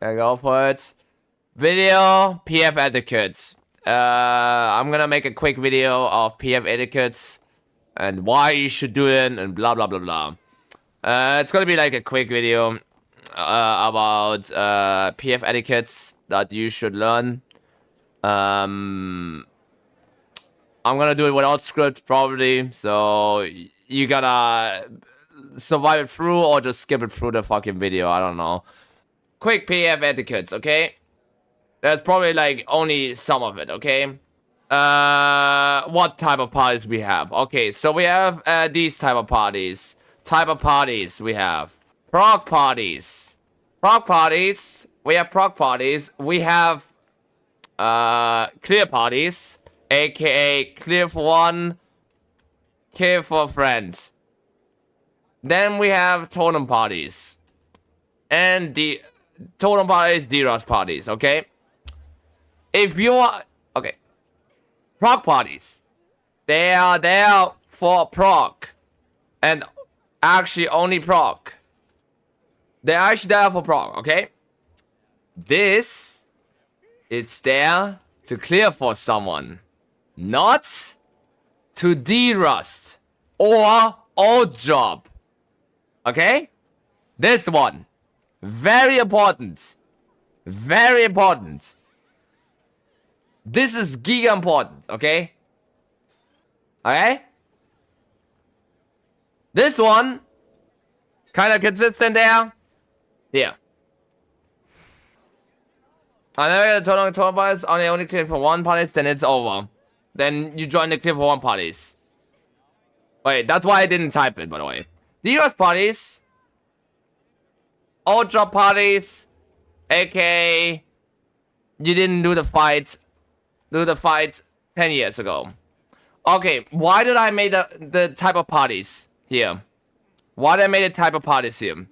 I go for it. Video PF etiquette. I'm gonna make a quick video of PF etiquettes and why you should do it and blah blah blah blah. It's gonna be like a quick video about PF etiquettes that you should learn. I'm gonna do it without script probably, so you gotta survive it through or just skip it through the fucking video. I don't know. Quick PF etiquettes, okay? There's probably like only some of it, okay? What type of parties we have? Okay, so we have these type of parties. We have Prog parties. We have Prog parties. We have clear parties, aka clear for one, clear for friends. Then we have totem parties. And the totem parties, DROS parties, okay? If you are... Okay. Prog parties. They are there for prog. And actually only prog. They're actually there for prog, okay? This... It's there to clear for someone. Not to derust. Or old job. Okay? This one. Very important. Very important. This is giga important, okay? Okay? This one, kind of consistent there. Here. I never get a total parties, only clear for one parties, then it's over. Then you join the clear for one parties. Wait, that's why I didn't type it, by the way. DRS parties, old job parties, aka you didn't do the fight 10 years ago. Okay, why did I make the type of parties here? Why did I make the type of parties here?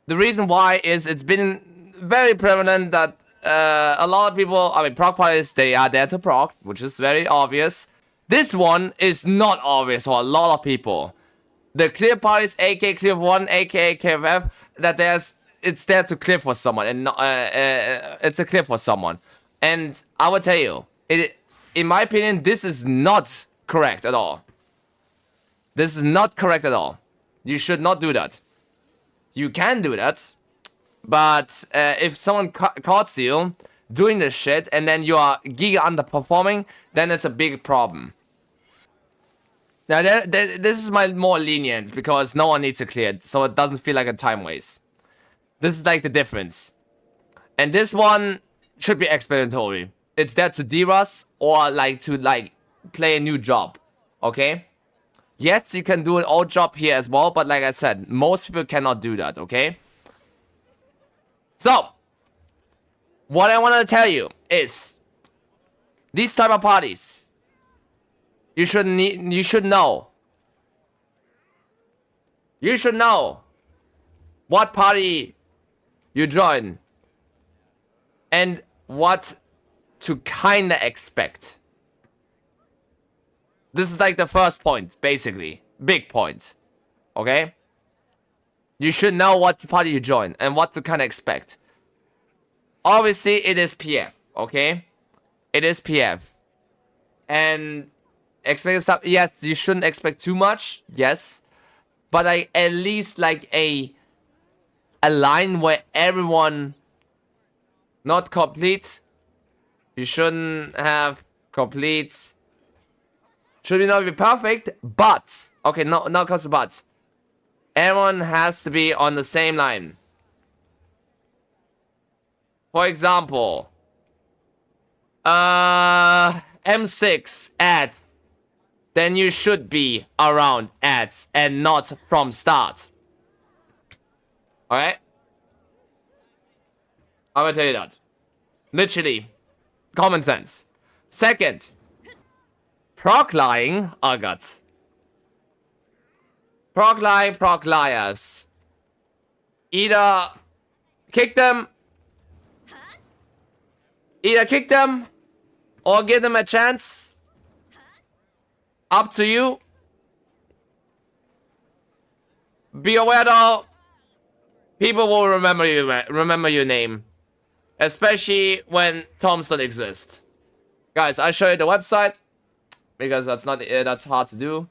The reason why is it's been very prevalent that a lot of people, I mean, prog parties, they are there to prog, which is very obvious. This one is not obvious for a lot of people. The clear parties, aka clear for one, aka KFF, that it's there to clear for someone, and it's a clear for someone. And I will tell you, in my opinion, this is not correct at all. This is not correct at all. You should not do that. You can do that, but if someone caught you doing this shit and then you are giga underperforming, then it's a big problem. Now, this is my more lenient because no one needs to clear it, so it doesn't feel like a time waste. This is like the difference. And this one should be explanatory. It's there to derust or like to play a new job. Okay? Yes, you can do an old job here as well, but like I said, most people cannot do that, okay? So, what I want to tell you is these type of parties, you should know. You should know what party you join and what to kinda expect. This is like the first point, basically. Big point. Okay? You should know what party you join and what to kinda expect. Obviously, it is PF, okay? It is PF. And expect stuff, yes, you shouldn't expect too much, yes. But like at least like a line where everyone not complete. You shouldn't have complete. Should not be perfect, but okay, not comes to but. Everyone has to be on the same line. For example, M6 ads. Then you should be around ads and not from start. Alright? I'm gonna tell you that. Literally. Common sense. Second. Prog lying. Oh god. Prog lie, prog liars. Either kick them. Or give them a chance. Up to you. Be aware though. People will remember your name. especially when tombstone exists. Guys, I show you the website because that's hard to do.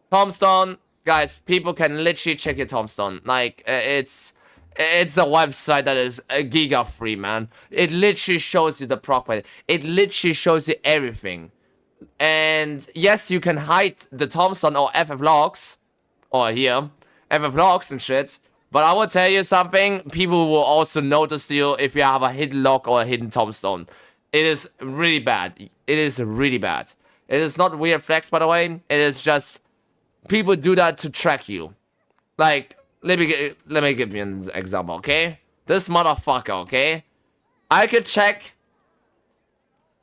Tombstone, guys, people can literally check your tombstone. Like it's a website that is a giga free, man. It literally shows you the Prog. It literally shows you everything. And yes, you can hide the tombstone or FFLogs, or here, FFLogs and shit. But I will tell you something, people will also notice you if you have a hidden log or a hidden tombstone. It is really bad. It is really bad. It is not weird flex, by the way. It is just people do that to track you. Like, let me give you an example, okay? This motherfucker, okay? I could check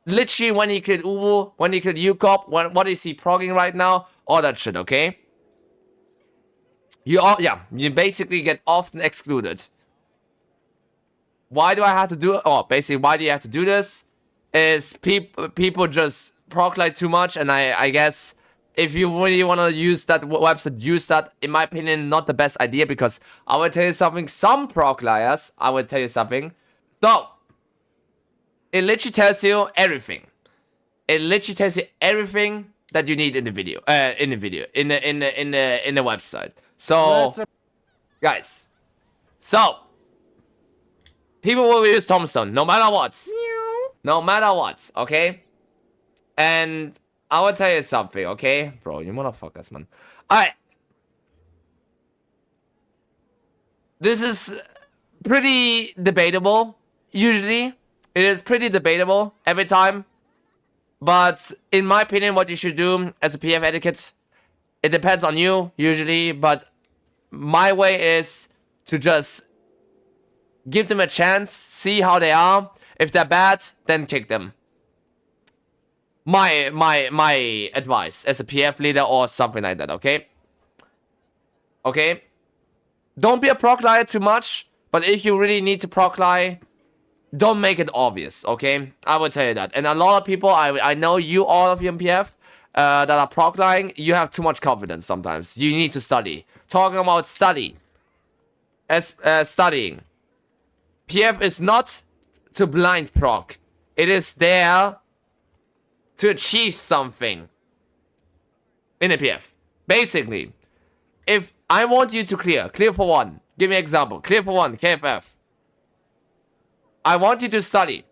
literally when he killed Uwu, when he killed Ukop, what is he progging right now, all that shit, okay? You basically get often excluded. Why do I have to do it? Oh, basically, why do you have to do this? Is people just prog like too much, and I guess if you really want to use that website, use that. In my opinion, not the best idea, because I will tell you something. Some prog liars, I will tell you something. So it literally tells you everything. It literally tells you everything that you need in the video, in the website. So, guys, so people will use tombstone no matter what, no matter what, okay? And I will tell you something, okay, bro, you motherfuckers, man. All right, this is pretty debatable. Usually, it is pretty debatable every time. But in my opinion, what you should do as a PF etiquette, it depends on you, usually, but my way is to just give them a chance, see how they are. If they're bad, then kick them. My advice as a PF leader or something like that, okay? Okay? Don't be a prog liar too much, but if you really need to prog lie, don't make it obvious, okay? I will tell you that. And a lot of people, I know you, all of you in PF, that are prog lying, you have too much confidence sometimes. You need to study. Talking about studying. PF is not to blind prog. It is there to achieve something in a PF. Basically, if I want you to clear for one, give me an example, clear for one, KFF. I want you to study.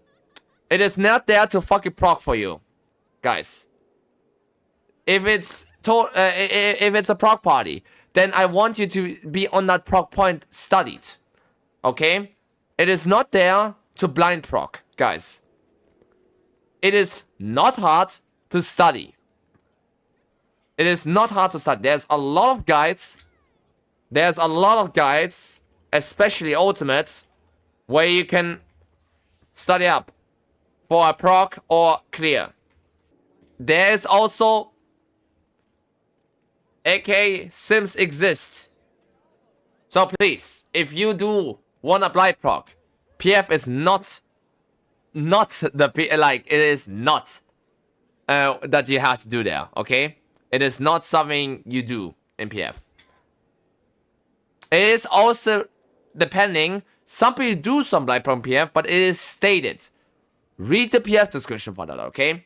It is not there to fucking prog for you, guys. If it's a prog party, then I want you to be on that prog point studied. Okay? It is not there to blind prog, guys. It is not hard to study. It is not hard to study. There's a lot of guides. There's a lot of guides, especially ultimates, where you can study up for a prog or clear. There is also AK sims exist. So please, if you do want a blind prog, PF is not the like, it is not that you have to do there, okay? It is not something you do in PF. It is also depending. Some people do some blind prog PF, but it is stated. Read the PF description for that, okay?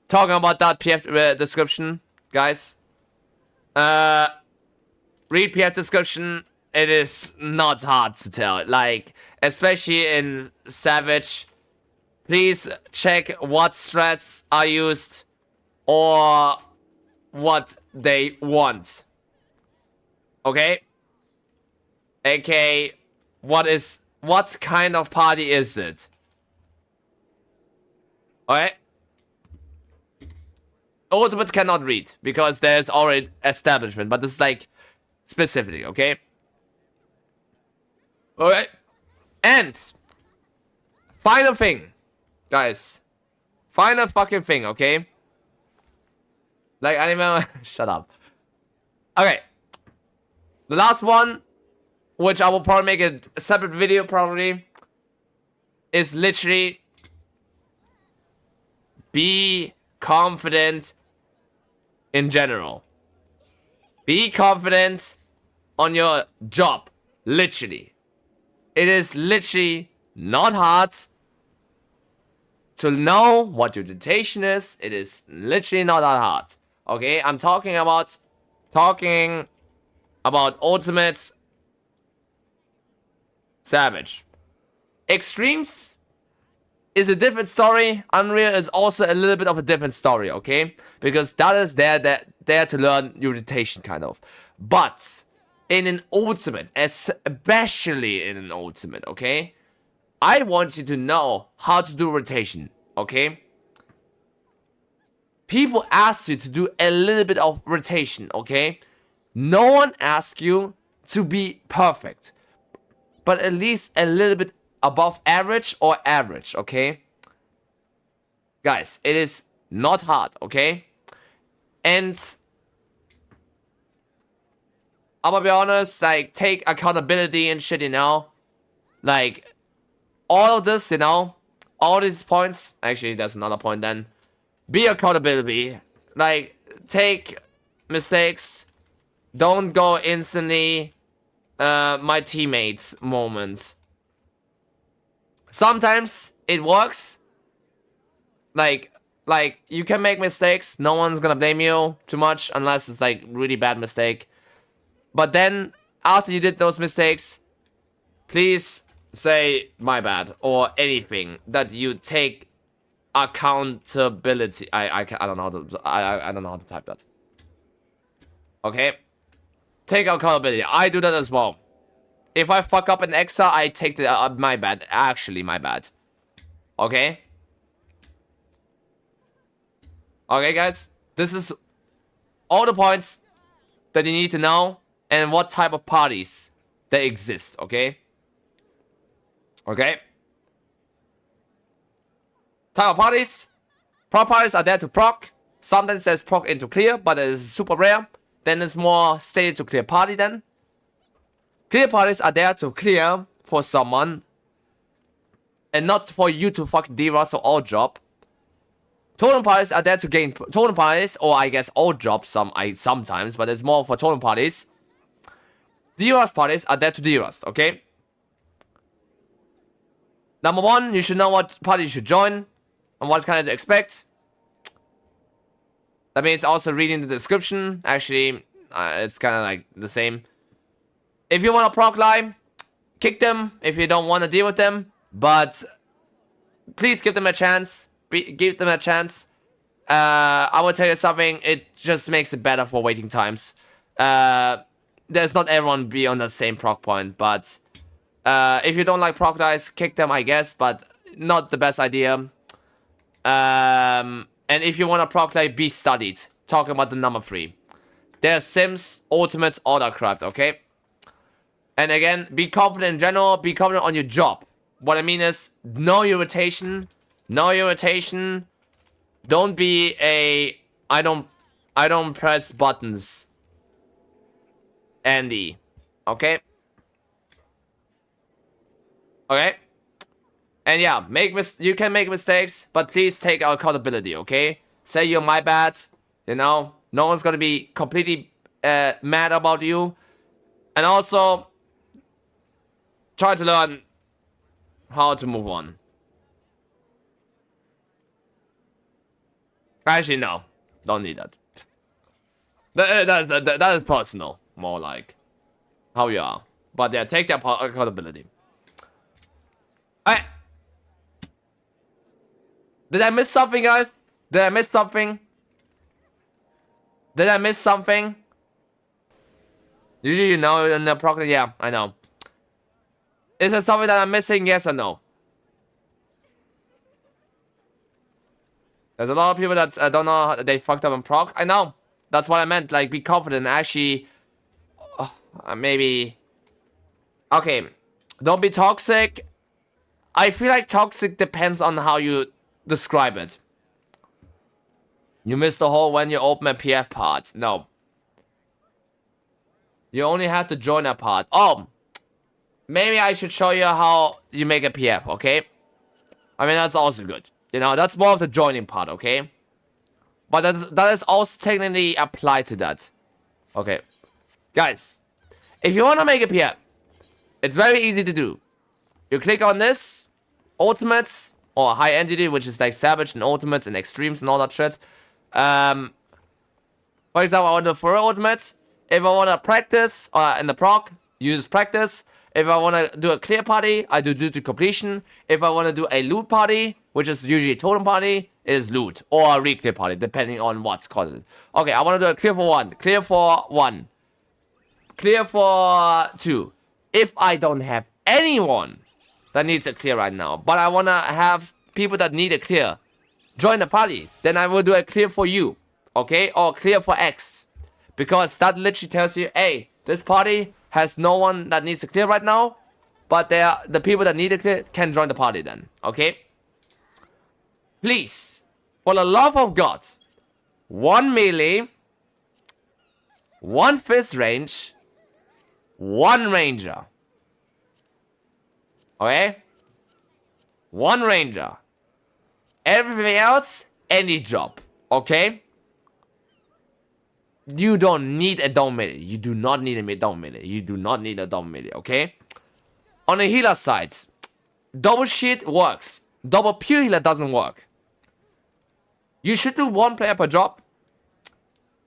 Talking about that PF description, guys. Read PF description. It is not hard to tell. Like, especially in Savage, please check what strats are used or what they want. Okay? AK, what kind of party is it? Alright? Ultimates cannot read because there's already establishment, but this is like specifically, okay? Alright? And final thing, guys. Final fucking thing, okay? Like, I remember. Shut up. Okay. The last one, which I will probably make a separate video, probably, is literally be confident in general. Be confident on your job, literally. It is literally not hard to know what your rotation is. It is literally not that hard. Okay, I'm talking about ultimates. Savage. Extremes is a different story. Unreal is also a little bit of a different story, okay? Because that is there to learn your rotation, kind of. But in an ultimate, especially in an ultimate, okay? I want you to know how to do rotation, okay? People ask you to do a little bit of rotation, okay? No one asks you to be perfect, but at least a little bit above average or average, okay? Guys, it is not hard, okay? And I'm gonna be honest, like, take accountability and shit, you know? Like, all of this, you know? All these points, actually, there's another point then. Be accountability. Like, take mistakes. Don't go instantly my teammates moments. Sometimes it works. Like you can make mistakes. No one's gonna blame you too much unless it's like really bad mistake. But then after you did those mistakes, please say my bad or anything that you take accountability. I don't know how to I don't know how to type that. Okay? Take accountability. I do that as well. If I fuck up an extra, I take the my bad. Actually, my bad. Okay? Okay, guys? This is all the points that you need to know and what type of parties that exist, okay? Okay? Type of parties. Prog parties are there to proc. Sometimes there's proc into clear, but it is super rare. Then it's more stated to clear party then. Clear parties are there to clear for someone and not for you to fuck D-Rust or all drop. Totem parties are there to gain totem parties, or I guess all drop sometimes, but it's more for totem parties. D-Rust parties are there to D-Rust, okay? Number one, you should know what party you should join and what kind of to expect. That means also reading the description. Actually, it's kind of like the same. If you want to proc line, kick them if you don't want to deal with them. But please give them a chance. Give them a chance. I will tell you something. It just makes it better for waiting times. There's not everyone be on the same proc point. But if you don't like proc dice, kick them, I guess. But not the best idea. And if you want to proc like, be studied. Talking about the number 3. There's Sims, Ultimates, all that crap, okay? And again, be confident in general. Be confident on your job. What I mean is, know your rotation. Know your rotation. Don't be a I don't press buttons Andy. Okay? Okay? And yeah, you can make mistakes, but please take accountability, okay? Say you're my bad, you know? No one's gonna be completely mad about you. And also, try to learn how to move on. Actually, no. Don't need that. That is personal. More like how you are. But yeah, take that accountability. Alright. Did I miss something, guys? Did I miss something? Did I miss something? Usually you know in the proc. Yeah, I know. Is there something that I'm missing? Yes or no? There's a lot of people that don't know how they fucked up in proc. I know. That's what I meant. Like, be confident. Actually, maybe. Okay. Don't be toxic. I feel like toxic depends on how you describe it. You miss the hole when you open a PF part. No. You only have to join a part. Oh. Maybe I should show you how you make a PF, okay? I mean, that's also good. You know, that's more of the joining part, okay? But that is also technically applied to that. Okay. Guys, if you want to make a PF, it's very easy to do. You click on this, ultimates, or high entity, which is like savage and ultimates and extremes and all that shit. For example, I want to for ultimate. If I want to practice in the prog, use practice. If I want to do a clear party, I do to completion. If I want to do a loot party, which is usually a totem party, it is loot or a re-clear party, depending on what's called. Okay, I want to do a clear for 1, clear for 1, clear for 2. If I don't have anyone that needs a clear right now, but I want to have people that need a clear join the party, then I will do a clear for you, okay, or clear for X, because that literally tells you, hey, this party has no one that needs to clear right now, but the people that need to clear can join the party then, okay? Please, for the love of God, 1 melee, 1 fist range, 1 ranger. Okay? 1 ranger. Everything else, any job. Okay? You don't need a down melee. You do not need a down melee. You do not need a down melee, okay? On the healer side, double shield works. Double pure healer doesn't work. You should do 1 player per job.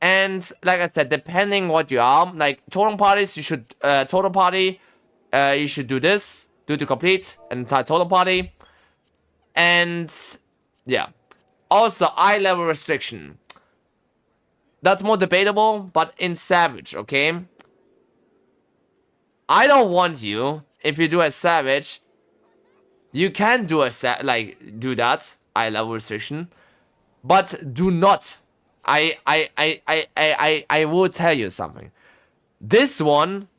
And like I said, depending what you are, like totem parties, you should totem party. You should do this, do to complete an entire totem party. And yeah. Also, eye level restriction. That's more debatable, but in Savage, okay? I don't want you, if you do a Savage, you can do a do that, eye level restriction, but do not. I will tell you something. This one,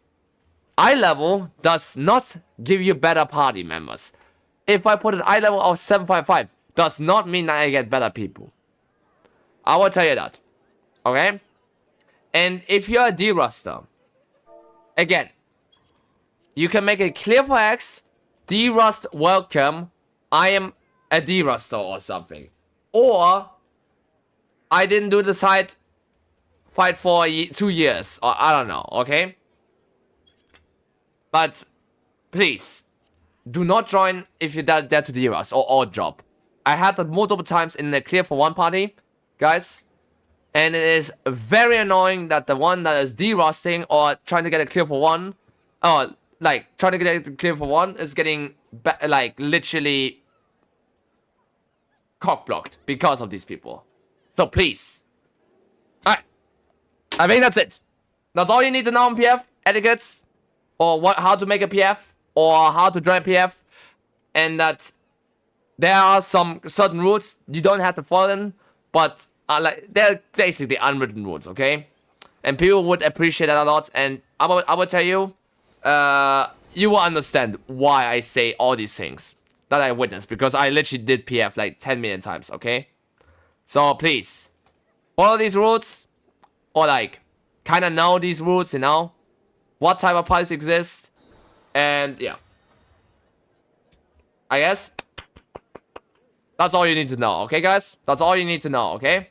eye level does not give you better party members. If I put an eye level of 755, does not mean that I get better people. I will tell you that. Okay? And if you're a D-Ruster, again, you can make it clear for X, D-Rust welcome, I am a D-Ruster or something. Or, I didn't do the side fight for 2 years, or I don't know, okay? But, please, do not join if you're there to D-Rust or odd job. I had that multiple times in the clear for 1 party, guys. And it is very annoying that the one that is D-Rusting or trying to get a clear for 1, or like trying to get a clear for 1 is getting like literally cock-blocked because of these people. So please. Alright. I think that's it. That's all you need to know on PF etiquettes, or how to make a PF, or how to join PF, and that there are some certain rules you don't have to follow them, but like they're basically unwritten rules, okay? And people would appreciate that a lot. And I will tell you, you will understand why I say all these things that I witnessed, because I literally did PF like 10 million times, okay? So please follow these rules, or like kind of know these rules, you know, what type of parties exist, and yeah. I guess that's all you need to know, okay, guys? That's all you need to know, okay?